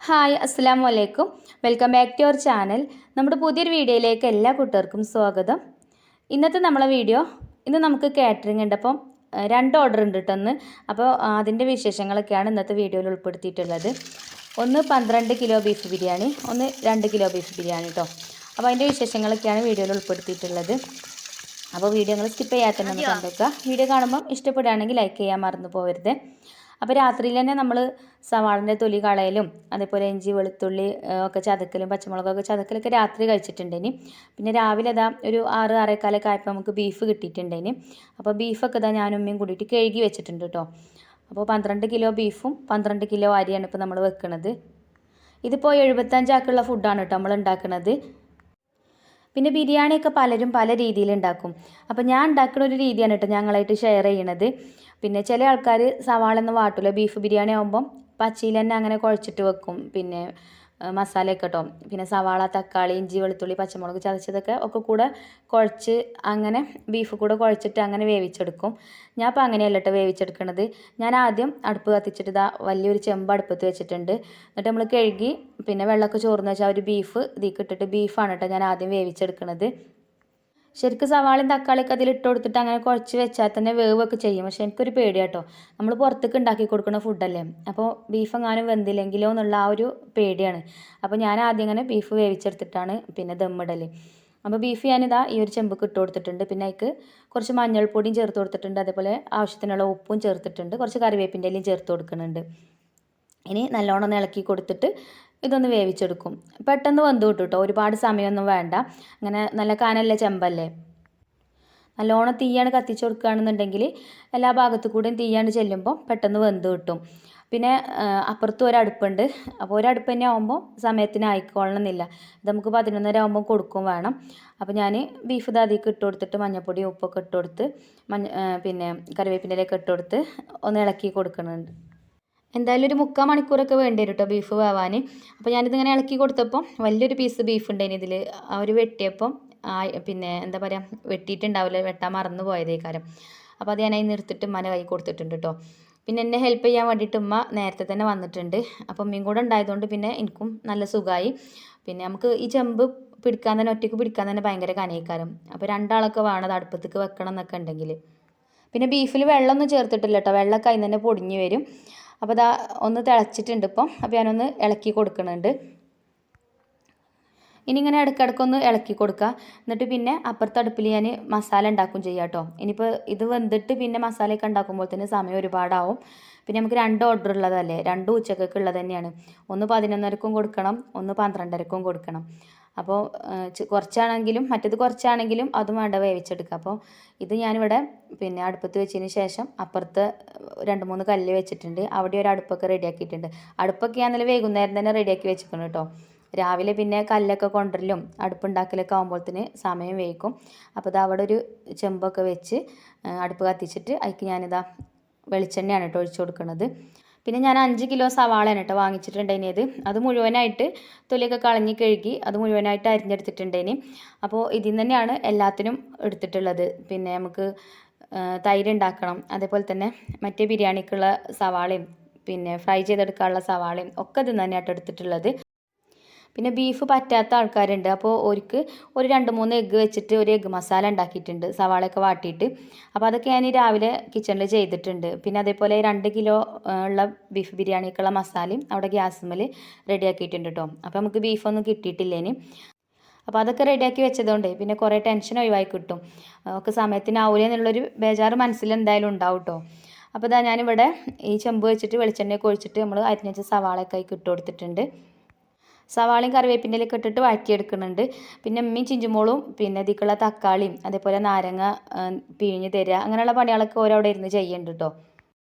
Hi അസ്സലാമു അലൈക്കും. Welcome back to our channel. നമ്മുടെ പുതിയൊരു വീഡിയോയിലേക്ക് എല്ലാ കൂട്ടുകാർക്കും സ്വാഗതം. ഇന്നത്തെ നമ്മളെ വീഡിയോ ഇന്ന് നമുക്ക് കാറ്ററിംഗ് ഉണ്ട്. അപ്പം 2 ഓർഡർ ഉണ്ട് കേട്ടോ. അപ്പോൾ അതിൻ്റെ വിശേഷങ്ങളൊക്കെയാണ് ഇന്നത്തെ വീഡിയോയിൽ ഉൾപ്പെടുത്തിയിട്ടുള്ളത്. ഒന്ന് 12 കിലോ ബീഫ് ബിരിയാണി, ഒന്ന് 2 കിലോ ബീഫ് ബിരിയാണി കേട്ടോ. അപ്പോൾ അതിൻ്റെ വിശേഷങ്ങളൊക്കെയാണ് വീഡിയോയിൽ ഉൾപ്പെടുത്തിയിട്ടുള്ളത്. അപ്പോൾ വീഡിയോ നിങ്ങൾ സ്കിപ്പ് ചെയ്യാതെ തന്നെ ഒന്ന് കണ്ടുവെക്കുക. വീഡിയോ കാണുമ്പോൾ ഇഷ്ടപ്പെടുകയാണെങ്കിൽ ലൈക്ക് ചെയ്യാൻ മറന്നു പോകരുത്. അപ്പോൾ രാത്രിയിൽ തന്നെ നമ്മൾ സവാളിൻ്റെ തൊലി കളയലും അതേപോലെ ഇഞ്ചി വെളുത്തുള്ളി ഒക്കെ ചതക്കലും പച്ചമുളകൊക്കെ ചതക്കലൊക്കെ രാത്രി കഴിച്ചിട്ടുണ്ടേനി. പിന്നെ രാവിലെ അതാ ഒരു 6-6:15 ആയപ്പോൾ നമുക്ക് ബീഫ് കിട്ടിയിട്ടുണ്ടേനി. അപ്പോൾ ബീഫൊക്കെ ഇതാ ഞാനും ഉമ്മയും കൂടിയിട്ട് കഴുകി വെച്ചിട്ടുണ്ട് കേട്ടോ. അപ്പോൾ 12 കിലോ ബീഫും 12 കിലോ അരിയാണ് ഇപ്പോൾ നമ്മൾ വെക്കുന്നത്. ഇതിപ്പോൾ 75 ആക്കുള്ള ഫുഡാണ് കേട്ടോ നമ്മൾ ഉണ്ടാക്കുന്നത്. പിന്നെ ബിരിയാണിയൊക്കെ പലരും പല രീതിയിൽ ഉണ്ടാക്കും. അപ്പോൾ ഞാൻ ഉണ്ടാക്കുന്ന ഒരു രീതിയാണ് കേട്ടോ ഞങ്ങളായിട്ട് ഷെയർ ചെയ്യണത്. പിന്നെ ചില ആൾക്കാർ സവാള ഒന്നും വാട്ടില്ല. ബീഫ് ബിരിയാണി ആകുമ്പം പച്ചയിൽ തന്നെ അങ്ങനെ കുഴച്ചിട്ട് വെക്കും. പിന്നെ മസാലയൊക്കെ കേട്ടോ. പിന്നെ സവാള, തക്കാളി, ഇഞ്ചി, വെളുത്തുള്ളി, പച്ചമുളക് ചതച്ചതൊക്കെ ഒക്കെ കൂടെ കുഴച്ച് അങ്ങനെ ബീഫ് കൂടെ കുഴച്ചിട്ട് അങ്ങനെ വേവിച്ചെടുക്കും. ഞാൻ ഇപ്പോൾ അങ്ങനെയല്ല കേട്ടോ വേവിച്ചെടുക്കണത്. ഞാൻ ആദ്യം അടുപ്പ് കത്തിച്ചിട്ട് ഇതാ വലിയൊരു ചെമ്പ് അടുപ്പത്ത് വെച്ചിട്ടുണ്ട്. എന്നിട്ട് നമ്മൾ കഴുകി പിന്നെ വെള്ളമൊക്കെ ചോർന്ന് വെച്ചാൽ ഒരു ബീഫ് ഇതിലേക്ക് ഇട്ടിട്ട് ബീഫാണ് കേട്ടോ ഞാൻ ആദ്യം വേവിച്ചെടുക്കണത്. ശരിക്കും സവാളയും തക്കാളിയൊക്കെ അതിലിട്ട് കൊടുത്തിട്ട് അങ്ങനെ കുഴച്ച് വെച്ചാൽ തന്നെ വേവൊക്കെ ചെയ്യും. പക്ഷെ എനിക്കൊരു പേടിയാട്ടോ, നമ്മൾ പുറത്തേക്ക് ഉണ്ടാക്കി കൊടുക്കുന്ന ഫുഡല്ലേ, അപ്പോൾ ബീഫ് എങ്ങാനും വെന്തില്ലെങ്കിലോ എന്നുള്ള ആ ഒരു പേടിയാണ്. അപ്പോൾ ഞാൻ ആദ്യം ഇങ്ങനെ ബീഫ് വേവിച്ചെടുത്തിട്ടാണ് പിന്നെ ദമ്മിടൽ. അപ്പോൾ ബീഫ് ഞാനിതാ ഈ ഒരു ചെമ്പക്ക് ഇട്ട് കൊടുത്തിട്ടുണ്ട്. പിന്നെ അതിക്ക് കുറച്ച് മഞ്ഞൾപ്പൊടിയും ചേർത്ത് കൊടുത്തിട്ടുണ്ട്. അതേപോലെ ആവശ്യത്തിനുള്ള ഉപ്പും ചേർത്തിട്ടുണ്ട്. കുറച്ച് കറിവേപ്പിൻ്റെ ഇലയും ചേർത്ത് കൊടുക്കുന്നുണ്ട്. ഇനി നല്ലോണം ഒന്ന് ഇളക്കി കൊടുത്തിട്ട് ഇതൊന്ന് വേവിച്ചെടുക്കും. പെട്ടെന്ന് വെന്ത് കിട്ടും കേട്ടോ, ഒരുപാട് സമയമൊന്നും വേണ്ട. അങ്ങനെ നല്ല കനല്ല ചെമ്പല്ലേ, നല്ലോണം തീയാണ് കത്തിച്ച് കൊടുക്കുകയാണെന്നുണ്ടെങ്കിൽ എല്ലാ ഭാഗത്തു കൂടെയും തീയാണ് ചെല്ലുമ്പോൾ പെട്ടെന്ന് വെന്ത് കിട്ടും. പിന്നെ അപ്പുറത്തും ഒരടുപ്പുണ്ട്. അപ്പോൾ ഒരടുപ്പ് തന്നെ ആകുമ്പോൾ സമയത്തിന് ആയിക്കോളണമെന്നില്ല. ഇത് നമുക്ക് 11:30 ആകുമ്പോൾ കൊടുക്കും വേണം. അപ്പോൾ ഞാൻ ബീഫ് ദാദിക്ക് ഇട്ട് കൊടുത്തിട്ട് മഞ്ഞൾപ്പൊടിയും ഉപ്പൊക്കെ ഇട്ട് കൊടുത്ത് പിന്നെ കറിവേപ്പിൻ്റെ ഇലയൊക്കെ ഇട്ട് കൊടുത്ത് ഒന്ന് ഇളക്കി കൊടുക്കുന്നുണ്ട്. എന്തായാലും ഒരു 3/4 മണിക്കൂറൊക്കെ വേണ്ടി വരും കേട്ടോ ബീഫ് വേവാൻ. അപ്പോൾ ഞാനിതിങ്ങനെ ഇളക്കി കൊടുത്തപ്പം വലിയൊരു പീസ് ബീഫ് ഉണ്ടായിന് ഇതിൽ. അവർ വെട്ടിയപ്പം പിന്നെ എന്താ പറയുക, വെട്ടിയിട്ടുണ്ടാവില്ല, വെട്ടാൻ മറന്നു പോയതേക്കാരം. അപ്പോൾ അത് ഞാൻ അതിന് എടുത്തിട്ട് ഉമ്മാൻ്റെ കൈ കൊടുത്തിട്ടുണ്ട് കേട്ടോ. പിന്നെ എന്നെ ഹെൽപ്പ് ചെയ്യാൻ വേണ്ടിയിട്ട് ഉമ്മ നേരത്തെ തന്നെ വന്നിട്ടുണ്ട്. അപ്പം ഉമ്മയും കൂടെ ഉണ്ടായതുകൊണ്ട് പിന്നെ എനിക്കും നല്ല സുഖമായി. പിന്നെ നമുക്ക് ഈ ചെമ്പ് പിടിക്കാൻ തന്നെ, ഒറ്റയ്ക്ക് പിടിക്കാൻ തന്നെ ഭയങ്കര കനേക്കാരം. അപ്പോൾ 2 ആളൊക്കെ വേണം അത് അടുപ്പത്തേക്ക് വെക്കണം എന്നൊക്കെ ഉണ്ടെങ്കിൽ. പിന്നെ ബീഫിൽ വെള്ളമൊന്നും ചേർത്തിട്ടില്ല കേട്ടോ, വെള്ളമൊക്കെ അതിന് തന്നെ പൊടിഞ്ഞ് വരും. അപ്പോൾ ഇതാ ഒന്ന് തിളച്ചിട്ടുണ്ട് ഇപ്പം. അപ്പോൾ ഞാനൊന്ന് ഇളക്കി കൊടുക്കുന്നുണ്ട്. ഇനി ഇങ്ങനെ ഇടയ്ക്കിടയ്ക്കൊന്ന് ഇളക്കി കൊടുക്കുക. എന്നിട്ട് പിന്നെ അപ്പുറത്തെ അടുപ്പിൽ ഞാൻ മസാല ഉണ്ടാക്കും ചെയ്യാം കേട്ടോ. ഇനിയിപ്പോൾ ഇത് വെന്തിട്ട് പിന്നെ മസാലയൊക്കെ ഉണ്ടാക്കുമ്പോൾ തന്നെ സമയം ഒരുപാടാവും. പിന്നെ നമുക്ക് 2 ഓർഡർ ഉള്ളതല്ലേ, 2 ഉച്ചക്കൊക്കെ ഉള്ളത് തന്നെയാണ്. ഒന്ന് 11:30ക്കും കൊടുക്കണം, ഒന്ന് 12:30ക്കും കൊടുക്കണം. അപ്പോൾ കുറച്ചാണെങ്കിലും മറ്റേത് കുറച്ചാണെങ്കിലും അതും വേണ്ട വേവിച്ചെടുക്കുക. അപ്പോൾ ഇത് ഞാനിവിടെ പിന്നെ അടുപ്പത്ത് വെച്ചതിന് ശേഷം അപ്പുറത്ത് 2-3 കല്ല് വെച്ചിട്ടുണ്ട്. അവിടെ ഒരു അടുപ്പൊക്കെ റെഡിയാക്കിയിട്ടുണ്ട്. അടുപ്പൊക്കെ ഞാൻ ഇന്നലെ വൈകുന്നേരം തന്നെ റെഡിയാക്കി വെച്ചിരിക്കണം കേട്ടോ. രാവിലെ പിന്നെ കല്ലൊക്കെ കൊണ്ടുവരലും അടുപ്പുണ്ടാക്കലൊക്കെ ആകുമ്പോഴത്തേന് സമയം വൈകും. അപ്പോൾ ഇത് അവിടെ ഒരു ചെമ്പൊക്കെ വെച്ച് അടുപ്പ് കത്തിച്ചിട്ട് അതിക്ക് ഞാനിതാ വെളിച്ചെണ്ണയാണ് കേട്ടോ ഒഴിച്ചു കൊടുക്കുന്നത്. പിന്നെ ഞാൻ 5 കിലോ സവാളയാണ് കേട്ടോ വാങ്ങിച്ചിട്ടുണ്ടേനിയത്. അത് മുഴുവനായിട്ട് തൊലിയൊക്കെ കളഞ്ഞ് കഴുകി അത് മുഴുവനായിട്ട് അരിഞ്ഞെടുത്തിട്ടുണ്ടേനി. അപ്പോൾ ഇതിൽ നിന്ന് തന്നെയാണ് എല്ലാത്തിനും എടുത്തിട്ടുള്ളത്. പിന്നെ നമുക്ക് തൈര് ഉണ്ടാക്കണം, അതേപോലെ തന്നെ മറ്റേ ബിരിയാണിക്കുള്ള സവാളയും പിന്നെ ഫ്രൈ ചെയ്തെടുക്കാനുള്ള സവാളയും ഒക്കെ ഇതിൽ നിന്ന് തന്നെയായിട്ട് എടുത്തിട്ടുള്ളത്. പിന്നെ ബീഫ് പറ്റാത്ത ആൾക്കാരുണ്ട്. അപ്പോൾ ഒരു 2-3 എഗ്ഗ് വെച്ചിട്ട് ഒരു എഗ്ഗ് മസാല ഉണ്ടാക്കിയിട്ടുണ്ട് സവാളയൊക്കെ വാട്ടിയിട്ട്. അപ്പോൾ അതൊക്കെ ഞാൻ രാവിലെ കിച്ചണിൽ ചെയ്തിട്ടുണ്ട്. പിന്നെ അതേപോലെ 2 കിലോ ഉള്ള ബീഫ് ബിരിയാണിക്കുള്ള മസാലയും അവിടെ ഗ്യാസുമ്മൽ റെഡിയാക്കിയിട്ടുണ്ട് കേട്ടോ. അപ്പോൾ നമുക്ക് ബീഫൊന്നും കിട്ടിയിട്ടില്ലേനി. അപ്പോൾ അതൊക്കെ റെഡിയാക്കി വെച്ചതുകൊണ്ട് പിന്നെ കുറേ ടെൻഷൻ ഒഴിവായി കിട്ടും. ഒക്കെ സമയത്തിനാവൂലേ എന്നുള്ളൊരു ബേജാറ് മനസ്സിൽ എന്തായാലും ഉണ്ടാവും കേട്ടോ. അപ്പോൾ ഇതാ ഞാനിവിടെ ഈ ചെമ്പ് വെച്ചിട്ട് വെളിച്ചെണ്ണയൊക്കെ ഒഴിച്ചിട്ട് നമ്മൾ അരിഞ്ഞ വെച്ച സവാളയൊക്കെ ഇട്ട് കൊടുത്തിട്ടുണ്ട്. സവാളയും കറിവേപ്പിൻ്റെ ഇലയൊക്കെ ഇട്ടിട്ട് വഴറ്റിയെടുക്കുന്നുണ്ട്. പിന്നെ ഉമ്മയും ചിഞ്ചുമോളും പിന്നെ ഇതിക്കുള്ള തക്കാളിയും അതേപോലെ നാരങ്ങ പിഴിഞ്ഞ് തരിക, അങ്ങനെയുള്ള പണികളൊക്കെ ഓരവിടെ ഇരുന്ന് ചെയ്യുന്നുണ്ട് കേട്ടോ.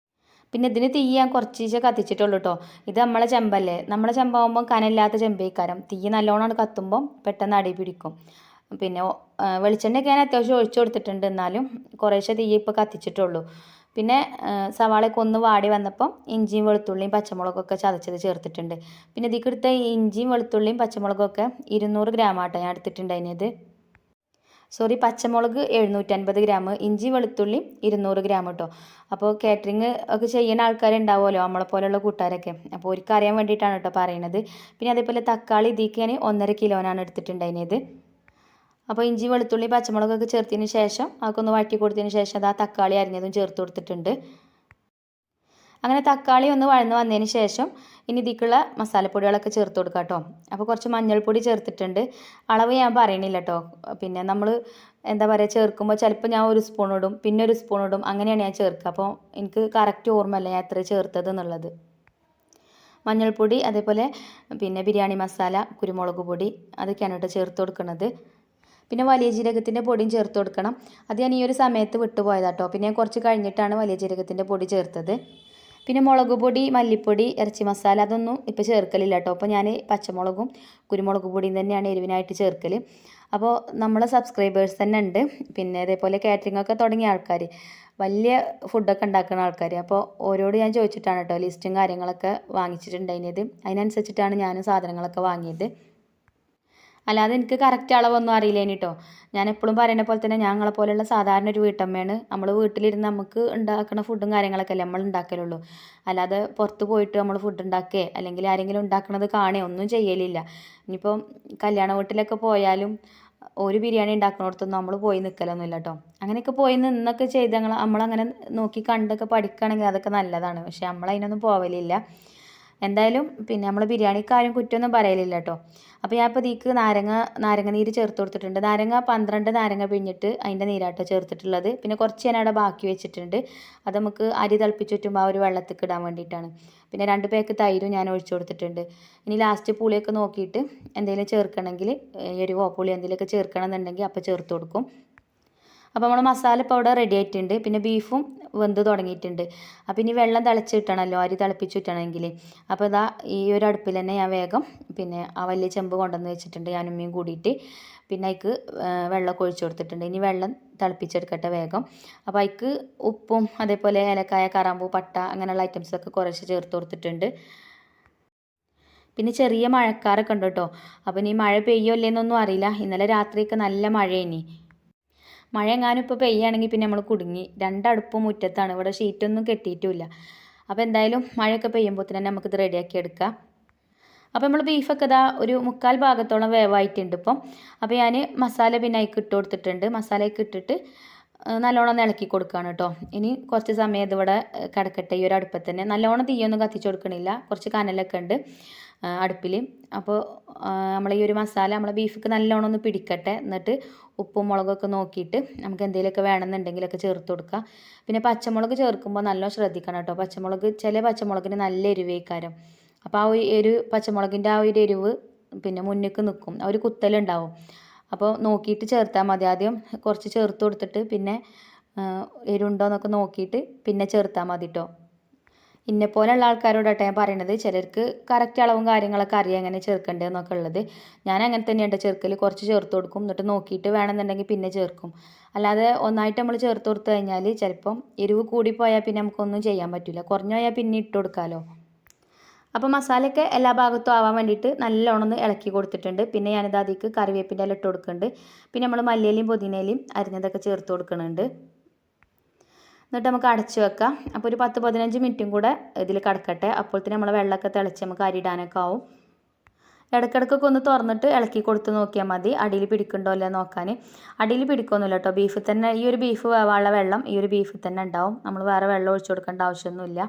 പിന്നെ ഇതിന് തീ ഞാൻ കുറച്ച് കത്തിച്ചിട്ടുള്ളൂ കേട്ടോ. ഇത് നമ്മളെ ചെമ്പല്ലേ, നമ്മളെ ചെമ്പാകുമ്പം കനമില്ലാത്ത ചെമ്പേക്കാരം. തീ നല്ലോണം കത്തുമ്പം പെട്ടെന്ന് അടി പിടിക്കും. പിന്നെ വെളിച്ചെണ്ണയൊക്കെ ഞാൻ അത്യാവശ്യം ഒഴിച്ചു കൊടുത്തിട്ടുണ്ട്, എന്നാലും കുറേശ്ശെ തീ ഇപ്പോൾ കത്തിച്ചിട്ടുള്ളൂ. പിന്നെ സവാളയൊക്കെ ഒന്ന് വാടി വന്നപ്പം ഇഞ്ചിയും വെളുത്തുള്ളിയും പച്ചമുളകൊക്കെ ചതച്ചത് ചേർത്തിട്ടുണ്ട്. പിന്നെ ഇതിക്കെടുത്ത ഇഞ്ചിയും വെളുത്തുള്ളിയും പച്ചമുളകൊക്കെ 200 ഗ്രാം ആട്ടോ ഞാൻ എടുത്തിട്ടുണ്ട് അതിനത്. പച്ചമുളക് 750 ഗ്രാം, ഇഞ്ചി വെളുത്തുള്ളി 200 ഗ്രാം കേട്ടോ. അപ്പോൾ കാറ്ററിങ് ഒക്കെ ചെയ്യുന്ന ആൾക്കാരുണ്ടാവുമല്ലോ നമ്മളെ പോലെയുള്ള കൂട്ടുകാരൊക്കെ, അപ്പോൾ അവർക്ക് അറിയാൻ വേണ്ടിയിട്ടാണ് കേട്ടോ പറയണത്. പിന്നെ അതേപോലെ തക്കാളി ഇതിക്ക് ഞാൻ 1.5 കിലോനാണ് എടുത്തിട്ടുണ്ടായിരുന്നത്. അപ്പോൾ ഇഞ്ചി വെളുത്തുള്ളി പച്ചമുളകൊക്കെ ചേർത്തതിന് ശേഷം അതൊക്കെ ഒന്ന് വഴറ്റി കൊടുത്തതിന് ശേഷം അത് ആ തക്കാളി അരിഞ്ഞതും ചേർത്ത് കൊടുത്തിട്ടുണ്ട്. അങ്ങനെ തക്കാളി ഒന്ന് വഴന്ന് വന്നതിന് ശേഷം ഇനി ഇതിക്കുള്ള മസാലപ്പൊടികളൊക്കെ ചേർത്ത് കൊടുക്കാം കേട്ടോ. അപ്പോൾ കുറച്ച് മഞ്ഞൾപ്പൊടി ചേർത്തിട്ടുണ്ട്. അളവ് ഞാൻ പറയണില്ല കേട്ടോ. പിന്നെ നമ്മൾ എന്താ പറയുക, ചേർക്കുമ്പോൾ ചിലപ്പോൾ ഞാൻ 1 സ്പൂൺ ഇടും, പിന്നെ 1 സ്പൂൺ ഇടും, അങ്ങനെയാണ് ഞാൻ ചേർക്കുക. അപ്പോൾ എനിക്ക് കറക്റ്റ് ഓർമ്മയില്ല ഞാൻ എത്ര ചേർത്തത് എന്നുള്ളത്. മഞ്ഞൾപ്പൊടി, അതേപോലെ പിന്നെ ബിരിയാണി മസാല, കുരുമുളക് പൊടി, അതൊക്കെയാണ് കേട്ടോ ചേർത്ത് കൊടുക്കുന്നത്. പിന്നെ വലിയ ജീരകത്തിൻ്റെ പൊടിയും ചേർത്ത് കൊടുക്കണം. അത് ഞാൻ ഈ ഒരു സമയത്ത് വിട്ടുപോയതാട്ടോ. പിന്നെ കുറച്ച് കഴിഞ്ഞിട്ടാണ് വലിയ ജീരകത്തിൻ്റെ പൊടി ചേർത്തത്. പിന്നെ മുളക് പൊടി, മല്ലിപ്പൊടി, ഇറച്ചി മസാല അതൊന്നും ഇപ്പോൾ ചേർക്കലില്ല കേട്ടോ. അപ്പോൾ ഞാൻ പച്ചമുളകും കുരുമുളക് പൊടിയും തന്നെയാണ് എരിവിനായിട്ട് ചേർക്കൽ. അപ്പോൾ നമ്മളെ സബ്സ്ക്രൈബേഴ്സ് തന്നെ ഉണ്ട്, പിന്നെ അതേപോലെ കാറ്ററിംഗ് ഒക്കെ തുടങ്ങിയ ആൾക്കാർ, വലിയ ഫുഡൊക്കെ ഉണ്ടാക്കുന്ന ആൾക്കാർ. അപ്പോൾ ഓരോട് ഞാൻ ചോദിച്ചിട്ടാണ് കേട്ടോ ലിസ്റ്റും കാര്യങ്ങളൊക്കെ വാങ്ങിച്ചിട്ടുണ്ടായിരുന്നത്. അതിനനുസരിച്ചിട്ടാണ് ഞാനും സാധനങ്ങളൊക്കെ വാങ്ങിയത്. അല്ലാതെ എനിക്ക് കറക്റ്റ് അളവൊന്നും അറിയില്ലേനി കേട്ടോ. ഞാൻ എപ്പോഴും പറയുന്ന പോലെ തന്നെ ഞങ്ങളെ പോലെയുള്ള സാധാരണ ഒരു വീട്ടമ്മയാണ്. നമ്മൾ വീട്ടിലിരുന്ന് നമുക്ക് ഉണ്ടാക്കുന്ന ഫുഡും കാര്യങ്ങളൊക്കെ അല്ലേ നമ്മൾ ഉണ്ടാക്കലുള്ളൂ. അല്ലാതെ പുറത്ത് പോയിട്ട് നമ്മൾ ഫുഡ് ഉണ്ടാക്കുകയോ അല്ലെങ്കിൽ ആരെങ്കിലും ഉണ്ടാക്കുന്നത് കാണുകയോ ഒന്നും ചെയ്യലില്ല. ഇനിയിപ്പം കല്യാണ വീട്ടിലൊക്കെ പോയാലും ഒരു ബിരിയാണി ഉണ്ടാക്കുന്നിടത്തൊന്നും നമ്മൾ പോയി നിൽക്കലൊന്നുമില്ല കേട്ടോ. അങ്ങനെയൊക്കെ പോയി നിന്നൊക്കെ ചെയ്ത് നമ്മളങ്ങനെ നോക്കി കണ്ടൊക്കെ പഠിക്കുകയാണെങ്കിൽ അതൊക്കെ നല്ലതാണ്. പക്ഷെ നമ്മളതിനൊന്നും പോവലില്ല. എന്തായാലും പിന്നെ നമ്മൾ ബിരിയാണിക്കാരും കുറ്റമൊന്നും പറയലില്ല കേട്ടോ. അപ്പോൾ ഞാൻ ഇപ്പോൾ ഇതിക്ക് നാരങ്ങ നീര് ചേർത്ത് കൊടുത്തിട്ടുണ്ട്. 12 നാരങ്ങ പിഴിഞ്ഞിട്ട് അതിൻ്റെ നീരാട്ടോ ചേർത്തിട്ടുള്ളത്. പിന്നെ കുറച്ച് ഞാൻ അവിടെ ബാക്കി വെച്ചിട്ടുണ്ട്. അത് നമുക്ക് അരി തിളപ്പിച്ചുറ്റുമ്പോൾ ആ ഒരു വെള്ളത്തിലേക്ക് ഇടാൻ വേണ്ടിയിട്ടാണ്. പിന്നെ 2 പാക്ക് തൈരും ഞാൻ ഒഴിച്ചു കൊടുത്തിട്ടുണ്ട്. ഇനി ലാസ്റ്റ് പുളിയൊക്കെ നോക്കിയിട്ട് എന്തെങ്കിലും ചേർക്കണമെങ്കിൽ എരിവോ പുളി എന്തെങ്കിലുമൊക്കെ ചേർക്കണമെന്നുണ്ടെങ്കിൽ അപ്പോൾ ചേർത്ത് കൊടുക്കും. അപ്പോൾ നമ്മൾ മസാല ഇപ്പോൾ അവിടെ റെഡി ആയിട്ടുണ്ട്. പിന്നെ ബീഫും വെന്ത് തുടങ്ങിയിട്ടുണ്ട്. അപ്പോൾ ഇനി വെള്ളം തിളച്ച് കിട്ടണമല്ലോ, അരി തിളപ്പിച്ച് കിട്ടണമെങ്കിൽ. അപ്പോൾ ഇതാ ഈ ഒരു അടുപ്പിൽ തന്നെ ഞാൻ വേഗം പിന്നെ ആ വലിയ ചെമ്പ് കൊണ്ടുവന്ന് വെച്ചിട്ടുണ്ട്, ഞാനും ഉമ്മയും കൂടിയിട്ട്. പിന്നെ അതിക്ക് വെള്ളമൊക്കെ ഒഴിച്ച് കൊടുത്തിട്ടുണ്ട്. ഇനി വെള്ളം തിളപ്പിച്ചെടുക്കട്ടെ വേഗം. അപ്പോൾ അതിക്ക് ഉപ്പും അതേപോലെ ഏലക്കായ, കറാമ്പൂ, പട്ട അങ്ങനെയുള്ള ഐറ്റംസൊക്കെ കുറച്ച് ചേർത്ത് കൊടുത്തിട്ടുണ്ട്. പിന്നെ ചെറിയ മഴക്കാരൊക്കെ ഉണ്ട് കേട്ടോ. അപ്പോൾ ഇനി മഴ പെയ്യോ ഇല്ലേന്നൊന്നും അറിയില്ല. ഇന്നലെ രാത്രിയൊക്കെ നല്ല മഴയേനി. മഴ എങ്ങാനും ഇപ്പോൾ പെയ്യുകയാണെങ്കിൽ പിന്നെ നമ്മൾ കുടുങ്ങി. 2 അടുപ്പും മുറ്റത്താണ്, ഇവിടെ ഷീറ്റൊന്നും കെട്ടിയിട്ടുമില്ല. അപ്പോൾ എന്തായാലും മഴയൊക്കെ പെയ്യുമ്പോൾ തന്നെ നമുക്കിത് റെഡിയാക്കി എടുക്കാം. അപ്പോൾ നമ്മൾ ബീഫൊക്കെ ഇതാ ഒരു 3/4 ഭാഗത്തോളം വേവായിട്ടുണ്ട് ഇപ്പം. അപ്പോൾ ഞാൻ മസാല പിന്നെ അതിലേക്ക് ഇട്ട് കൊടുത്തിട്ടുണ്ട്. മസാലയൊക്കെ ഇട്ടിട്ട് നല്ലോണം ഇളക്കി കൊടുക്കുകയാണ് കേട്ടോ. ഇനി കുറച്ച് സമയം ഇതിവിടെ കിടക്കട്ടെ ഈ ഒരു അടുപ്പത്ത് തന്നെ. നല്ലോണം തീയൊന്നും കത്തിച്ച് കൊടുക്കണില്ല, കുറച്ച് കനലൊക്കെ ഉണ്ട് അടുപ്പിൽ. അപ്പോൾ നമ്മൾ ഈ ഒരു മസാല നമ്മളെ ബീഫിക്ക് നല്ലോണം ഒന്ന് പിടിക്കട്ടെ. എന്നിട്ട് ഉപ്പും മുളകൊക്കെ നോക്കിയിട്ട് നമുക്ക് എന്തെങ്കിലുമൊക്കെ വേണമെന്നുണ്ടെങ്കിലൊക്കെ ചേർത്ത് കൊടുക്കുക. പിന്നെ പച്ചമുളക് ചേർക്കുമ്പോൾ നല്ലോണം ശ്രദ്ധിക്കണം കേട്ടോ. ചില പച്ചമുളകിന് നല്ല എരിവേക്കാരം. അപ്പോൾ ആ ഒരു പച്ചമുളകിൻ്റെ ആ ഒരു എരിവ് പിന്നെ മുന്നിലേക്ക് നിൽക്കും, ആ ഒരു കുത്തലുണ്ടാവും. അപ്പോൾ നോക്കിയിട്ട് ചേർത്താൽ മതി. ആദ്യം കുറച്ച് ചേർത്ത് കൊടുത്തിട്ട് പിന്നെ എരിവുണ്ടോ എന്നൊക്കെ നോക്കിയിട്ട് പിന്നെ ചേർത്താൽ മതി കേട്ടോ. ഇന്നെപ്പോലെയുള്ള ആൾക്കാരോടാട്ടെ ഞാൻ പറയണത്. ചിലർക്ക് കറക്റ്റ് അളവും കാര്യങ്ങളൊക്കെ അറിയാം എങ്ങനെ ചേർക്കേണ്ടതെന്നൊക്കെ ഉള്ളത്. ഞാൻ അങ്ങനെ തന്നെയാണ് ചേർക്കൽ. കുറച്ച് ചേർത്ത് കൊടുക്കും, എന്നിട്ട് നോക്കിയിട്ട് വേണമെന്നുണ്ടെങ്കിൽ പിന്നെ ചേർക്കും. അല്ലാതെ ഒന്നായിട്ട് നമ്മൾ ചേർത്ത് കൊടുത്തു കഴിഞ്ഞാൽ ചിലപ്പം എരിവ് കൂടിപ്പോയാൽ പിന്നെ നമുക്കൊന്നും ചെയ്യാൻ പറ്റില്ല. കുറഞ്ഞു പോയാൽ പിന്നെ ഇട്ട് കൊടുക്കാമല്ലോ. അപ്പോൾ മസാലയൊക്കെ എല്ലാ ഭാഗത്തും ആവാൻ വേണ്ടിയിട്ട് നല്ലോണം ഒന്ന് ഇളക്കി കൊടുത്തിട്ടുണ്ട്. പിന്നെ ഞാനിത് അതിലേക്ക് കറിവേപ്പിൻ്റെ ഇല ഇട്ട് കൊടുക്കുന്നുണ്ട്. പിന്നെ നമ്മൾ മല്ലിയിലയും പുതിനയിലയും അരിഞ്ഞതൊക്കെ ചേർത്ത് കൊടുക്കുന്നുണ്ട്. എന്നിട്ട് നമുക്ക് അടച്ച് വെക്കാം. അപ്പോൾ ഒരു 10-15 മിനിറ്റും കൂടെ ഇതിൽ കിടക്കട്ടെ. അപ്പോഴത്തേന് നമ്മളെ വെള്ളമൊക്കെ തിളച്ച് നമുക്ക് അരിയിടാനൊക്കെ ആവും. ഇടയ്ക്കിടയ്ക്കൊക്കെ ഒന്ന് തുറന്നിട്ട് ഇളക്കി കൊടുത്ത് നോക്കിയാൽ മതി അടിയിൽ പിടിക്കണ്ടോ അല്ലേ നോക്കാൻ. അടിയിൽ പിടിക്കൊന്നുമില്ല കേട്ടോ. ബീഫിൽ തന്നെ ഈ ഒരു ബീഫ് വേവാനുള്ള വെള്ളം ഈ ഒരു ബീഫിൽ തന്നെ ഉണ്ടാവും. നമ്മൾ വേറെ വെള്ളം ഒഴിച്ചു കൊടുക്കേണ്ട ആവശ്യമൊന്നുമില്ല.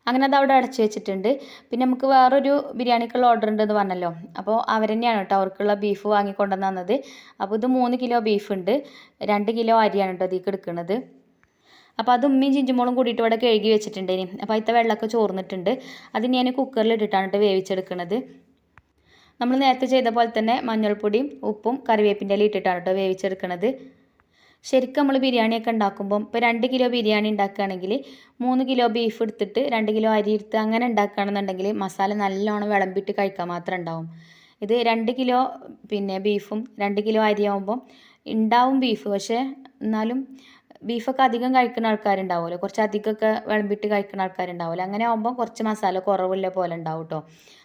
അങ്ങനെ അത് അവിടെ അടച്ചു വെച്ചിട്ടുണ്ട്. പിന്നെ നമുക്ക് വേറൊരു ബിരിയാണിക്കുള്ള ഓർഡർ ഉണ്ടെന്ന് പറഞ്ഞല്ലോ. അപ്പോൾ അവർ തന്നെയാണ് കേട്ടോ അവർക്കുള്ള ബീഫ് വാങ്ങിക്കൊണ്ടുവന്ന് തന്നത്. അപ്പോൾ ഇത് 3 കിലോ ബീഫുണ്ട്, 2 കിലോ അരിയാണ് കേട്ടോ ഇതിലേക്ക് എടുക്കുന്നത്. അപ്പോൾ അത് ഉമ്മയും ചിഞ്ചുമോളും കൂടിയിട്ട് ഇവിടെ കഴുകി വെച്ചിട്ടുണ്ട്. ഇനി അപ്പോൾ അതിൻ്റെ വെള്ളമൊക്കെ ചോർന്നിട്ടുണ്ട്. അത് ഞാൻ കുക്കറിൽ ഇട്ടിട്ടാണ് കേട്ടോ വേവിച്ചെടുക്കുന്നത്. നമ്മൾ നേരത്തെ ചെയ്ത പോലെ തന്നെ മഞ്ഞൾപ്പൊടിയും ഉപ്പും കറിവേപ്പിൻ്റെ ഇല ഇട്ടിട്ടാണ് കേട്ടോ വേവിച്ചെടുക്കുന്നത്. ശരിക്കും നമ്മൾ ബിരിയാണിയൊക്കെ ഉണ്ടാക്കുമ്പം ഇപ്പോൾ 2 കിലോ ബിരിയാണി ഉണ്ടാക്കുകയാണെങ്കിൽ 3 കിലോ ബീഫ് എടുത്തിട്ട് 2 കിലോ അരി എടുത്ത് അങ്ങനെ ഉണ്ടാക്കുകയാണെന്നുണ്ടെങ്കിൽ മസാല നല്ലോണം വിളമ്പിയിട്ട് കഴിക്കാൻ മാത്രം ഉണ്ടാവും. ഇത് 2 കിലോ പിന്നെ ബീഫും 2 കിലോ അരിയാവുമ്പം ഉണ്ടാവും ബീഫ്. പക്ഷേ എന്നാലും ബീഫൊക്കെ അധികം കഴിക്കുന്ന ആൾക്കാരുണ്ടാവുമല്ലോ, കുറച്ച് അധികമൊക്കെ വിളമ്പിട്ട് കഴിക്കുന്ന ആൾക്കാരുണ്ടാവുമല്ലോ. അങ്ങനെ ആകുമ്പോൾ കുറച്ച് മസാല കുറവുള്ള പോലെ ഉണ്ടാവും കേട്ടോ.